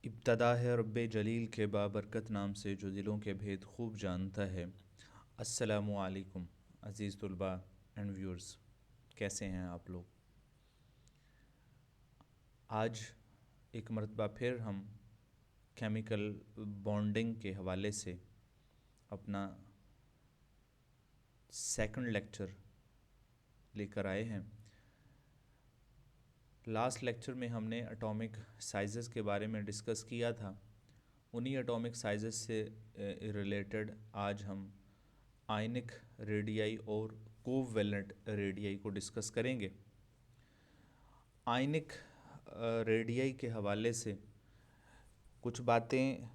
इब्तदा है रब्बे जलील के बाबरकत नाम से जो दिलों के भेद खूब जानता है। अस्सलामु अलैकुम अज़ीज़ तुलबा एंड व्यूअर्स, कैसे हैं आप लोग। आज एक मरतबा फिर हम केमिकल बॉन्डिंग के हवाले से अपना सेकंड लेक्चर लेकर आए हैं। लास्ट लेक्चर में हमने एटॉमिक साइज़ेस के बारे में डिस्कस किया था। उन्हीं एटॉमिक साइज़ेस से रिलेटेड आज हम आयनिक रेडियाई और कोवैलेंट रेडियाई को डिस्कस करेंगे। आयनिक रेडियाई के हवाले से कुछ बातें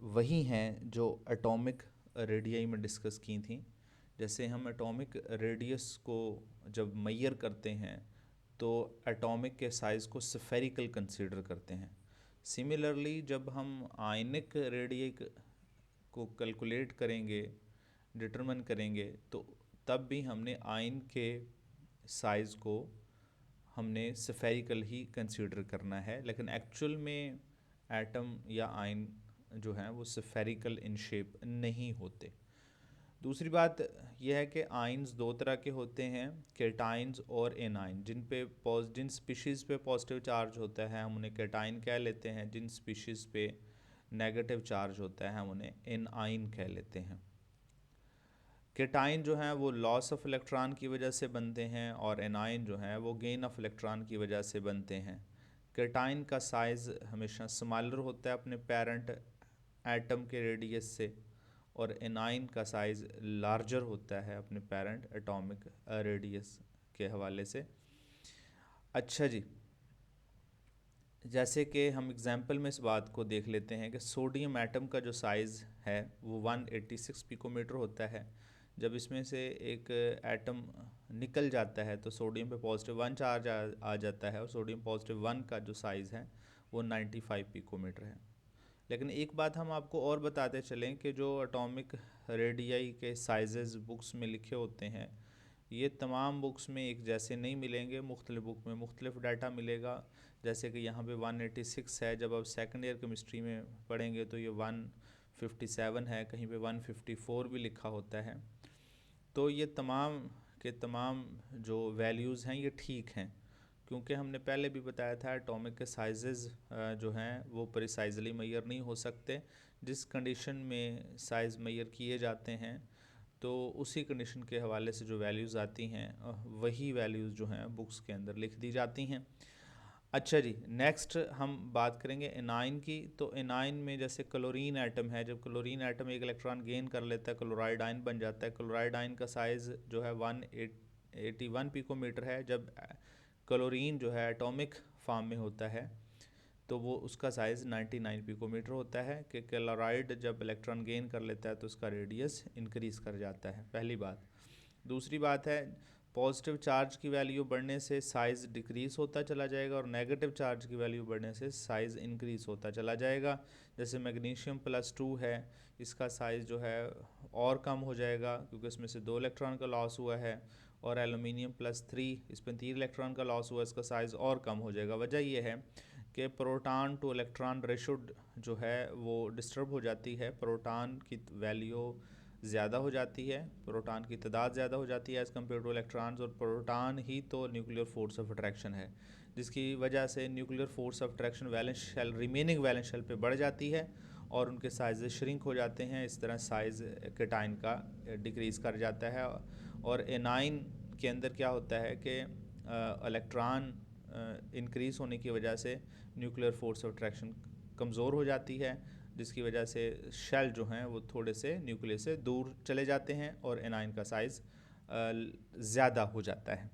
वही हैं जो एटॉमिक रेडियाई में डिस्कस की थी। जैसे हम एटॉमिक रेडियस को जब मेजर करते हैं तो एटॉमिक के साइज़ को स्फेरिकल कंसीडर करते हैं। सिमिलरली जब हम आयनिक रेडियाई को कैलकुलेट करेंगे, डिटरमिन करेंगे, तो तब भी हमने आयन के साइज़ को हमने स्फेरिकल ही कंसीडर करना है। लेकिन एक्चुअल में एटम या आयन जो हैं वो स्फेरिकल इन शेप नहीं होते। दूसरी बात यह है कि आयन्स दो तरह के होते हैं, कैटाइन्स और एनाइन। जिन स्पीशीज़ पे पॉजिटिव चार्ज होता है हम उन्हें कैटाइन कह लेते हैं, जिन स्पीशीज़ पे नेगेटिव चार्ज होता है हम उन्हें एनाइन कह लेते हैं। कैटाइन जो हैं वो लॉस ऑफ इलेक्ट्रॉन की वजह से बनते हैं और एनाइन जो हैं वो गेन ऑफ इलेक्ट्रॉन की वजह से बनते हैं। कैटाइन का साइज़ हमेशा स्मॉलर होता है अपने पेरेंट एटम के रेडियस से, और एनाइन का साइज़ लार्जर होता है अपने पेरेंट एटॉमिक रेडियस के हवाले से। अच्छा जी, जैसे कि हम एग्जांपल में इस बात को देख लेते हैं कि सोडियम एटम का जो साइज़ है वो 186 पिकोमीटर होता है। जब इसमें से एक एटम निकल जाता है तो सोडियम पे +1 चार्ज आ जाता है और सोडियम +1 का जो साइज़ है वो 95 पिकोमीटर है। लेकिन एक बात हम आपको और बताते चलें कि जो एटॉमिक रेडियाई के साइज़ेस बुक्स में लिखे होते हैं ये तमाम बुक्स में एक जैसे नहीं मिलेंगे, मुख्तलिफ बुक में मुख्तलिफ डाटा मिलेगा। जैसे कि यहाँ पे 186 है, जब आप सेकंड ईयर केमिस्ट्री में पढ़ेंगे तो ये 157 है, कहीं पे 154 भी लिखा होता है। तो ये तमाम के तमाम जो वैल्यूज़ हैं ये ठीक हैं, क्योंकि हमने पहले भी बताया था एटॉमिक के साइज़ेस जो हैं वो प्रिसाइजली मेजर नहीं हो सकते। जिस कंडीशन में साइज़ मेजर किए जाते हैं तो उसी कंडीशन के हवाले से जो वैल्यूज़ आती हैं वही वैल्यूज़ जो हैं बुक्स के अंदर लिख दी जाती हैं। अच्छा जी, नेक्स्ट हम बात करेंगे एनाइन की। तो एनाइन में जैसे क्लोरीन एटम है, जब क्लोरीन एटम एक इलेक्ट्रॉन गेन कर लेता है क्लोराइड आयन बन जाता है। क्लोराइड आयन का साइज़ जो है 181 पिकोमीटर है। जब क्लोरीन जो है एटॉमिक फॉर्म में होता है तो वो उसका साइज़ 99 पिकोमीटर होता है कि क्लोराइड जब इलेक्ट्रॉन गेन कर लेता है तो उसका रेडियस इंक्रीज़ कर जाता है, पहली बात। दूसरी बात है पॉजिटिव चार्ज की वैल्यू बढ़ने से साइज़ डिक्रीज़ होता चला जाएगा और नेगेटिव चार्ज की वैल्यू बढ़ने से साइज़ इंक्रीज़ होता चला जाएगा। जैसे मैग्नीशियम +2 है, इसका साइज़ जो है और कम हो जाएगा क्योंकि इसमें से 2 इलेक्ट्रॉन का लॉस हुआ है। और एलुमिनियम +3, इसमें 3 इलेक्ट्रॉन का लॉस हुआ, इसका साइज़ और कम हो जाएगा। वजह यह है कि प्रोटॉन टू इलेक्ट्रॉन रेशो जो है वो डिस्टर्ब हो जाती है। प्रोटॉन की वैल्यू ज़्यादा हो जाती है, प्रोटॉन की तादाद ज़्यादा हो जाती है एज़ कम्पेयर टू इलेक्ट्रॉन्स, और प्रोटॉन ही तो न्यूक्लियर फोर्स ऑफ अट्रैक्शन है, जिसकी वजह से nuclear force of attraction valence shell remaining valence shell पे बढ़ जाती है और उनके साइज़ श्रिंक हो जाते हैं। इस तरह साइज़ कैटाइन का डिक्रीज़ कर जाता है। और एनाइन के अंदर क्या होता है कि इलेक्ट्रॉन इंक्रीज़ होने की वजह से न्यूक्लियर फोर्स ऑफ अट्रैक्शन कमज़ोर हो जाती है, जिसकी वजह से शेल जो हैं वो थोड़े से न्यूक्लियस से दूर चले जाते हैं और एनाइन का साइज़ ज़्यादा हो जाता है।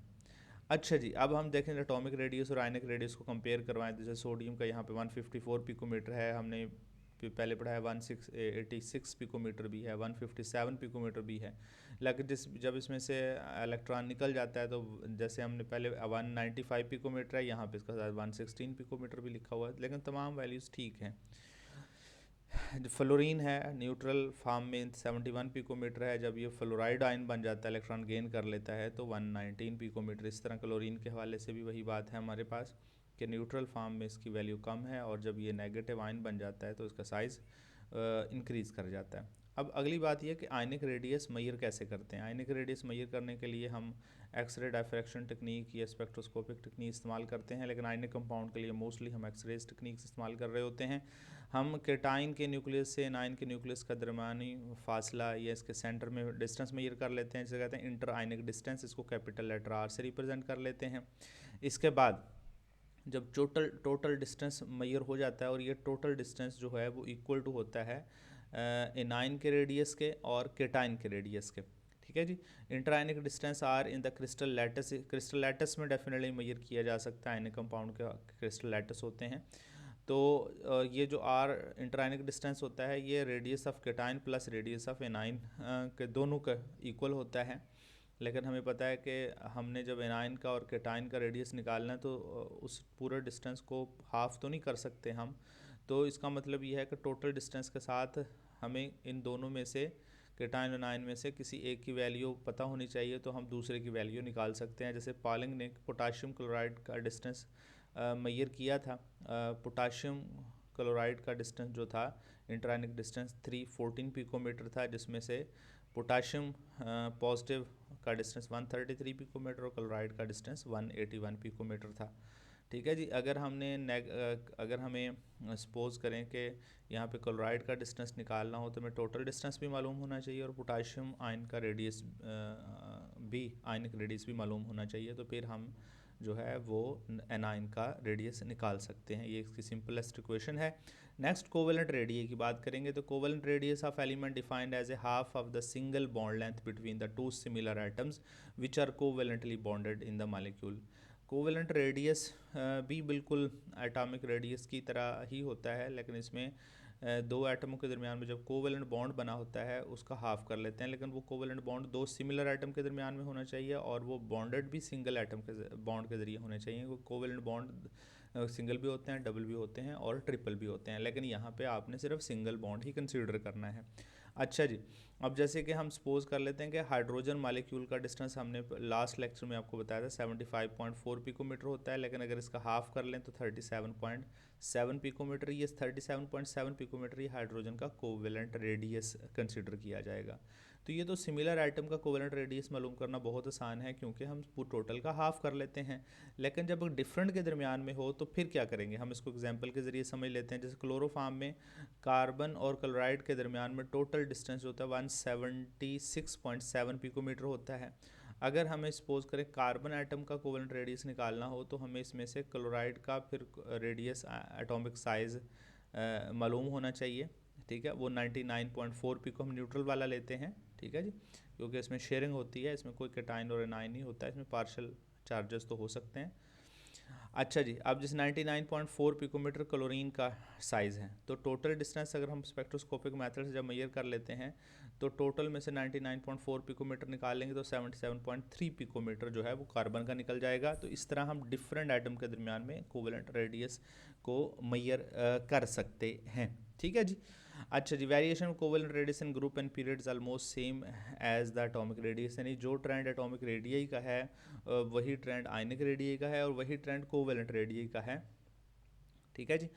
अच्छा जी, अब हम देखें एटॉमिक रेडियस और आयनिक रेडियस को कंपेयर करवाएं। जैसे सोडियम का यहाँ पे 154 पिकोमीटर है, हमने पहले पढ़ा है 186 पिकोमीटर भी है, 157 पिकोमीटर भी है। लेकिन जब इसमें से इलेक्ट्रॉन निकल जाता है तो जैसे हमने पहले 195 पिकोमीटर है, यहाँ पे इसका 116 पिकोमीटर भी लिखा हुआ है, लेकिन तमाम वैल्यूज़ ठीक हैं। फ्लोरीन है न्यूट्रल फॉर्म में 71 पिकोमीटर है। जब ये फ्लोराइड आयन बन जाता है, इलेक्ट्रॉन गेन कर लेता है तो 119 पिकोमीटर। इस तरह क्लोरीन के हवाले से भी वही बात है हमारे पास। कि न्यूट्रल फॉर्म में इसकी वैल्यू कम है और जब ये नेगेटिव आयन बन जाता है तो इसका साइज़ इंक्रीज़ कर जाता है। अब अगली बात यह कि आयनिक रेडियस मेजर कैसे करते हैं। आयनिक रेडियस मेजर करने के लिए हम एक्सरे डायफ्रैक्शन टेक्निक या स्पेक्ट्रोस्कोपिक टेक्निक इस्तेमाल करते हैं, लेकिन आयनिक कंपाउंड के लिए मोस्टली हम एक्सरेज टेक्निक इस्तेमाल कर रहे होते हैं। हम केटाइन के न्यूक्लियस से एनाइन के न्यूक्लियस का दरमियानी फासला या इसके सेंटर में डिस्टेंस मेजर कर लेते हैं, जिसे कहते हैं इंटर आयनिक डिस्टेंस। इसको कैपिटल लेटर आर से रिप्रेजेंट कर लेते हैं। इसके बाद जब टोटल डिस्टेंस मेजर हो जाता है और ये टोटल डिस्टेंस जो है वो इक्वल टू होता है एनाइन के रेडियस के और केटाइन के रेडियस के, ठीक है जी। Interionic distance are in the crystal lattice में डेफिनेटली मेजर किया जा सकता है। आयनिक कंपाउंड के क्रिस्टल लैटिस होते हैं, तो ये जो आर इंटरआयनिक डिस्टेंस होता है ये radius of cation plus radius of anion के दोनों का इक्वल होता है। लेकिन हमें पता है कि हमने जब एनाइन का और केटाइन का रेडियस निकालना है तो उस पूरे डिस्टेंस को हाफ तो नहीं कर सकते हम, तो इसका मतलब ये है कि टोटल डिस्टेंस के साथ हमें इन दोनों में से केटाइन और एनाइन में से किसी एक की वैल्यू पता होनी चाहिए, तो हम दूसरे की वैल्यू निकाल सकते हैं। जैसे पॉलिंग ने पोटाशियम क्लोराइड का डिस्टेंस मेजर किया था। पोटाशियम क्लोराइड का डिस्टेंस जो था इंटरआयनिक डिस्टेंस 314 पिकोमीटर था, जिसमें से पोटाशियम पॉजिटिव का डिस्टेंस 133 पिकोमीटर और क्लोराइड का डिस्टेंस 181 पिकोमीटर था, ठीक है जी। अगर हमें सपोज करें कि यहाँ पे क्लोराइड का डिस्टेंस निकालना हो तो हमें टोटल डिस्टेंस भी मालूम होना चाहिए और पोटाशियम आयन का रेडियस भी आयनिक रेडियस भी मालूम होना चाहिए, तो फिर हम जो है वो एनाइन का रेडियस निकाल सकते हैं। ये इसकी सिंपलेस्ट इक्वेशन है। नेक्स्ट कोवेलेंट रेडियस की बात करेंगे तो covalent radius of element defined as a half of the single bond length between the two similar atoms which are covalently bonded in the molecule. Covalent radius भी बिल्कुल atomic radius की तरह ही होता है, लेकिन इसमें दो एटमों के दरमियान में जब कोवेलेंट बॉन्ड बना होता है उसका हाफ कर लेते हैं, लेकिन वो कोवेलेंट बॉन्ड दो सिमिलर एटम के दरमियान में होना चाहिए और वो बॉन्डेड भी सिंगल एटम के बॉन्ड के ज़रिए होने चाहिए। वो कोवेलेंट बॉन्ड सिंगल भी होते हैं, डबल भी होते हैं और ट्रिपल भी होते हैं, लेकिन यहाँ पे आपने सिर्फ सिंगल बॉन्ड ही कंसीडर करना है। अच्छा जी, अब जैसे कि हम सपोज कर लेते हैं कि हाइड्रोजन मालिक्यूल का डिस्टेंस हमने लास्ट लेक्चर में आपको बताया था 75.4 पिकोमीटर होता है, लेकिन अगर इसका हाफ कर लें तो 37.7 पिकोमीटर। ये 37.7 पिकोमीटर ये हाइड्रोजन का कोवेलेंट रेडियस कंसिडर किया जाएगा। तो ये तो सिमिलर आइटम का कोवेलेंट रेडियस मालूम करना बहुत आसान है क्योंकि हम टोटल का हाफ कर लेते हैं, लेकिन जब डिफरेंट के दरमियान में हो तो फिर क्या करेंगे, हम इसको एग्जांपल के ज़रिए समझ लेते हैं। जैसे क्लोरोफॉर्म में कार्बन और क्लोराइड के दरमियान में टोटल डिस्टेंस होता है 176.7 पिकोमीटर होता है। अगर हमें सपोज करें कार्बन एटम का कोवेलेंट रेडियस निकालना हो तो हमें इसमें से क्लोराइड का फिर रेडियस एटॉमिक साइज़ मालूम होना चाहिए, ठीक है। वो 99.4 पिको हम न्यूट्रल वाला लेते हैं, ठीक है जी, क्योंकि इसमें शेयरिंग होती है, इसमें कोई केटाइन और एनाइन नहीं होता है, इसमें पार्शियल चार्जेस तो हो सकते हैं। अच्छा जी, अब जिस 99.4 पिकोमीटर क्लोरीन का साइज़ है तो टोटल डिस्टेंस अगर हम स्पेक्ट्रोस्कोपिक मेथड से जब मेजर कर लेते हैं तो टोटल में से 99.4 पिकोमीटर निकालेंगे तो 77.3 पिकोमीटर जो है वो कार्बन का निकल जाएगा। तो इस तरह हम डिफरेंट एटम के दरमियान में कोवेलेंट रेडियस को मेजर कर सकते हैं, ठीक है जी। अच्छा जी, variation of covalent radius in group and periods almost same as the atomic radius, यानी जो ट्रेंड एटॉमिक रेडियस का है वही ट्रेंड आयनिक रेडियस का है और वही ट्रेंड कोवेलेंट रेडियस का है, ठीक है जी।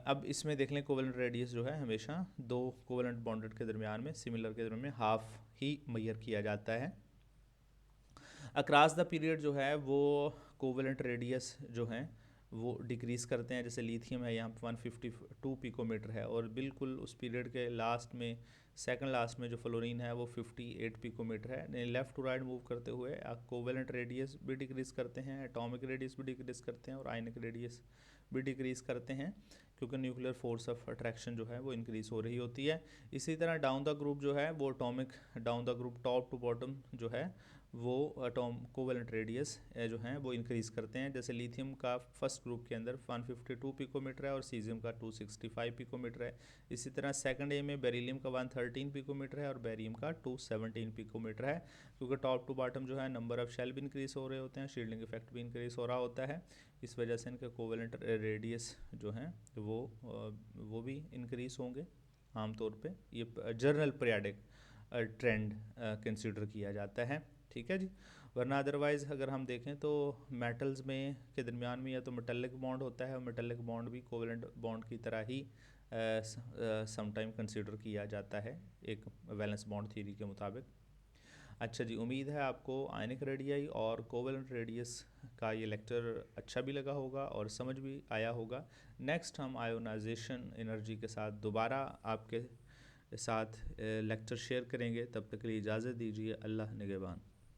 अब इसमें देख लें कोवेलेंट रेडियस जो है हमेशा दो कोवेलेंट बॉन्डेड के दरमियान में सिमिलर के दरमियान में हाफ ही मेजर किया जाता है। अक्रॉस द पीरियड जो है वो कोवेलेंट रेडियस जो है वो डिक्रीज़ करते हैं। जैसे लिथियम है यहाँ पर 152 पिकोमीटर है और बिल्कुल उस पीरियड के लास्ट में सेकंड लास्ट में जो फ्लोरीन है वो 58 पिकोमीटर है। लेफ़्ट टू राइट मूव करते हुए कोवेलेंट रेडियस भी डिक्रीज़ करते हैं, एटॉमिक रेडियस भी डिक्रीज़ करते हैं और आयनिक रेडियस भी डिक्रीज़ करते हैं, क्योंकि न्यूक्लियर फोर्स ऑफ अट्रैक्शन जो है वो इंक्रीज़ हो रही होती है। इसी तरह डाउन द ग्रुप जो है वो atomic down the group top to bottom जो है वो कोवेलेंट रेडियस जो हैं वो इंक्रीज़ करते हैं। जैसे लिथियम का फर्स्ट ग्रुप के अंदर 152 पिकोमीटर है और सीजियम का 265 पिकोमीटर है। इसी तरह सेकंड ए में बेरिलियम का 113 पिकोमीटर है और बेरियम का 217 पिकोमीटर है, क्योंकि टॉप टू बॉटम जो है नंबर ऑफ शेल भी इंक्रीज़ हो रहे होते हैं, शील्डिंग इफेक्ट भी इंक्रीज़ हो रहा होता है। इस वजह से इनके कोवेलेंट रेडियस जो हैं वो भी इंक्रीज़ होंगे आमतौर पे। ये जनरल पीरियडिक ट्रेंड कंसिडर किया जाता है, ठीक है जी। वरना अदरवाइज़ अगर हम देखें तो मेटल्स में के दरमियान में या तो मेटेलिक बॉन्ड होता है, और मेटेलिक बॉन्ड भी कोवेलेंट बॉन्ड की तरह ही समटाइम कंसिडर किया जाता है एक वैलेंस बॉन्ड थ्योरी के मुताबिक। अच्छा जी, उम्मीद है आपको आयनिक रेडियाई और कोवेलेंट रेडियस का ये लेक्चर अच्छा भी लगा होगा और समझ भी आया होगा। नेक्स्ट हम आयोनाइजेशन एनर्जी के साथ दोबारा आपके साथ लेक्चर शेयर करेंगे। तब तक के लिए इजाज़त दीजिए। अल्लाह निगहबान।